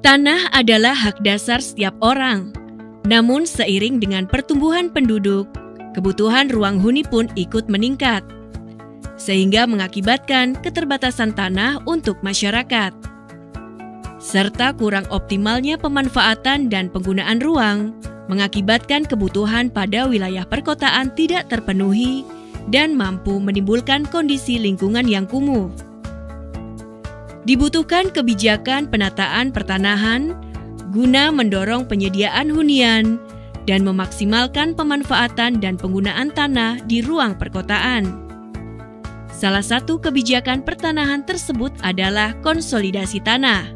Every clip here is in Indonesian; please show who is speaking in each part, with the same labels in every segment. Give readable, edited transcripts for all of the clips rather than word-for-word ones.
Speaker 1: Tanah adalah hak dasar setiap orang. Namun seiring dengan pertumbuhan penduduk, kebutuhan ruang huni pun ikut meningkat, sehingga mengakibatkan keterbatasan tanah untuk masyarakat, serta kurang optimalnya pemanfaatan dan penggunaan ruang, mengakibatkan kebutuhan pada wilayah perkotaan tidak terpenuhi dan mampu menimbulkan kondisi lingkungan yang kumuh. Dibutuhkan kebijakan penataan pertanahan guna mendorong penyediaan hunian dan memaksimalkan pemanfaatan dan penggunaan tanah di ruang perkotaan. Salah satu kebijakan pertanahan tersebut adalah konsolidasi tanah.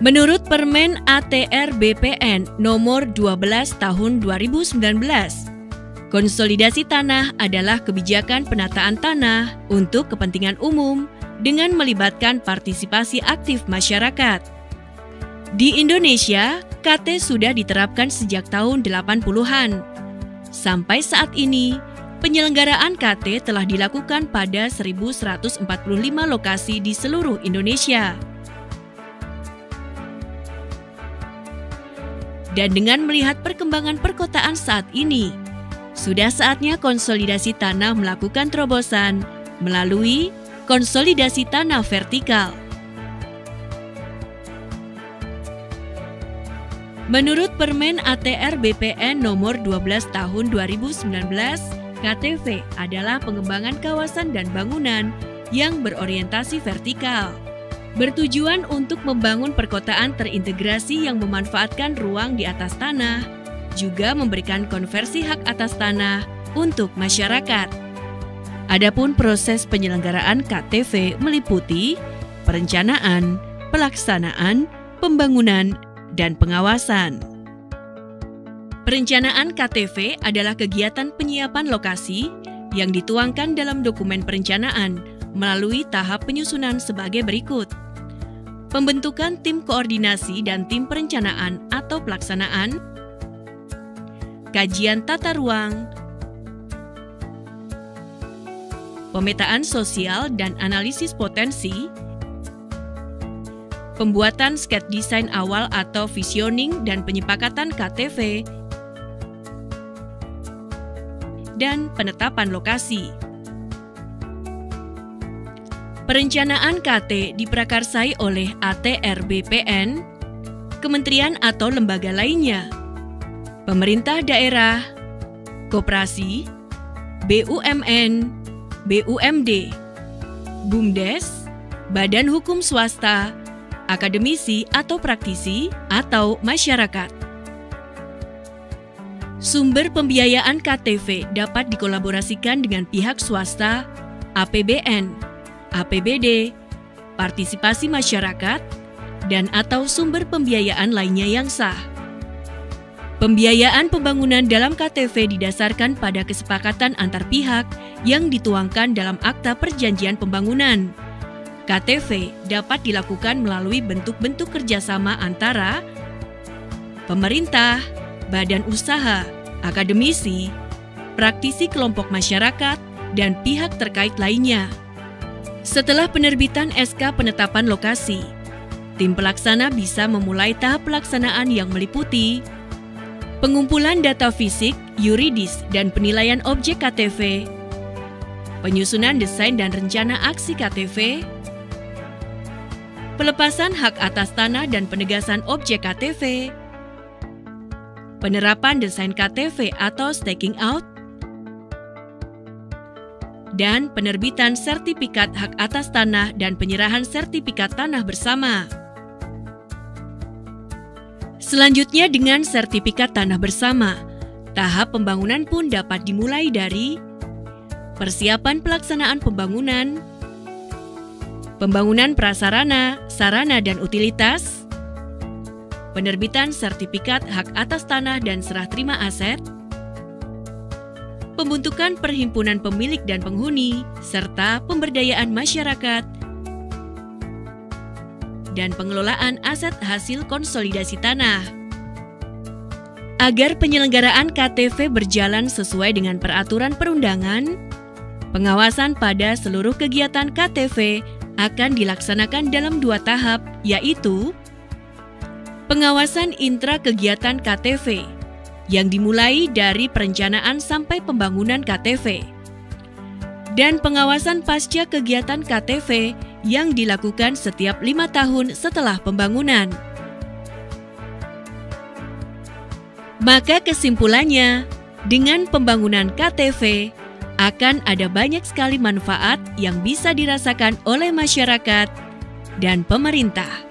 Speaker 1: Menurut Permen ATR BPN nomor 12 tahun 2019, konsolidasi tanah adalah kebijakan penataan tanah untuk kepentingan umum dengan melibatkan partisipasi aktif masyarakat. Di Indonesia, KT sudah diterapkan sejak tahun 80-an. Sampai saat ini, penyelenggaraan KT telah dilakukan pada 1.145 lokasi di seluruh Indonesia. Dan dengan melihat perkembangan perkotaan saat ini, sudah saatnya konsolidasi tanah melakukan terobosan melalui konsolidasi tanah vertikal. Menurut Permen ATR BPN nomor 12 tahun 2019, KTV adalah pengembangan kawasan dan bangunan yang berorientasi vertikal, bertujuan untuk membangun perkotaan terintegrasi yang memanfaatkan ruang di atas tanah, juga memberikan konversi hak atas tanah untuk masyarakat. Adapun proses penyelenggaraan KTV meliputi perencanaan, pelaksanaan, pembangunan, dan pengawasan. Perencanaan KTV adalah kegiatan penyiapan lokasi yang dituangkan dalam dokumen perencanaan melalui tahap penyusunan sebagai berikut. Pembentukan tim koordinasi dan tim perencanaan atau pelaksanaan, kajian tata ruang, pemetaan sosial dan analisis potensi, pembuatan sketch desain awal atau visioning dan penyepakatan KTV, dan penetapan lokasi. Perencanaan KT diprakarsai oleh ATR BPN, kementerian atau lembaga lainnya, pemerintah daerah, koperasi, BUMN, BUMD, BUMDes, badan hukum swasta, akademisi atau praktisi, atau masyarakat. Sumber pembiayaan KTV dapat dikolaborasikan dengan pihak swasta, APBN, APBD, partisipasi masyarakat, dan atau sumber pembiayaan lainnya yang sah. Pembiayaan pembangunan dalam KTV didasarkan pada kesepakatan antar pihak yang dituangkan dalam Akta Perjanjian Pembangunan. KTV dapat dilakukan melalui bentuk-bentuk kerjasama antara pemerintah, badan usaha, akademisi, praktisi kelompok masyarakat, dan pihak terkait lainnya. Setelah penerbitan SK penetapan lokasi, tim pelaksana bisa memulai tahap pelaksanaan yang meliputi pengumpulan data fisik, yuridis, dan penilaian objek KTV, penyusunan desain dan rencana aksi KTV, pelepasan hak atas tanah dan penegasan objek KTV, penerapan desain KTV atau staking out, dan penerbitan sertifikat hak atas tanah dan penyerahan sertifikat tanah bersama. Selanjutnya dengan sertifikat tanah bersama, tahap pembangunan pun dapat dimulai dari persiapan pelaksanaan pembangunan, pembangunan prasarana, sarana dan utilitas, penerbitan sertifikat hak atas tanah dan serah terima aset, pembentukan perhimpunan pemilik dan penghuni, serta pemberdayaan masyarakat, dan pengelolaan aset hasil konsolidasi tanah. Agar penyelenggaraan KTV berjalan sesuai dengan peraturan perundangan, pengawasan pada seluruh kegiatan KTV akan dilaksanakan dalam 2 tahap, yaitu Pengawasan intra kegiatan KTV yang dimulai dari perencanaan sampai pembangunan KTV. Dan pengawasan pasca kegiatan KTV yang dilakukan setiap 5 tahun setelah pembangunan. Maka kesimpulannya, dengan pembangunan KTV akan ada banyak sekali manfaat yang bisa dirasakan oleh masyarakat dan pemerintah.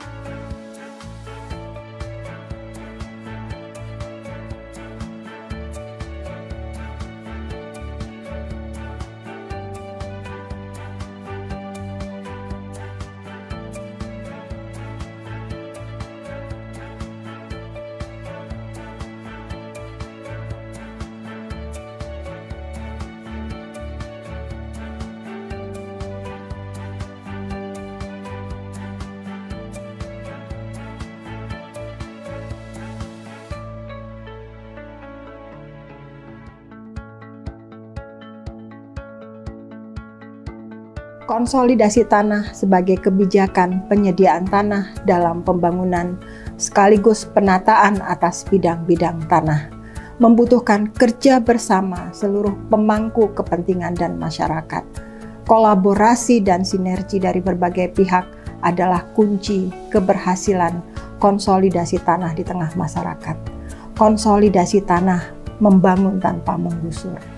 Speaker 2: Konsolidasi tanah sebagai kebijakan penyediaan tanah dalam pembangunan sekaligus penataan atas bidang-bidang tanah membutuhkan kerja bersama seluruh pemangku kepentingan dan masyarakat. Kolaborasi dan sinergi dari berbagai pihak adalah kunci keberhasilan konsolidasi tanah di tengah masyarakat. Konsolidasi tanah membangun tanpa menggusur.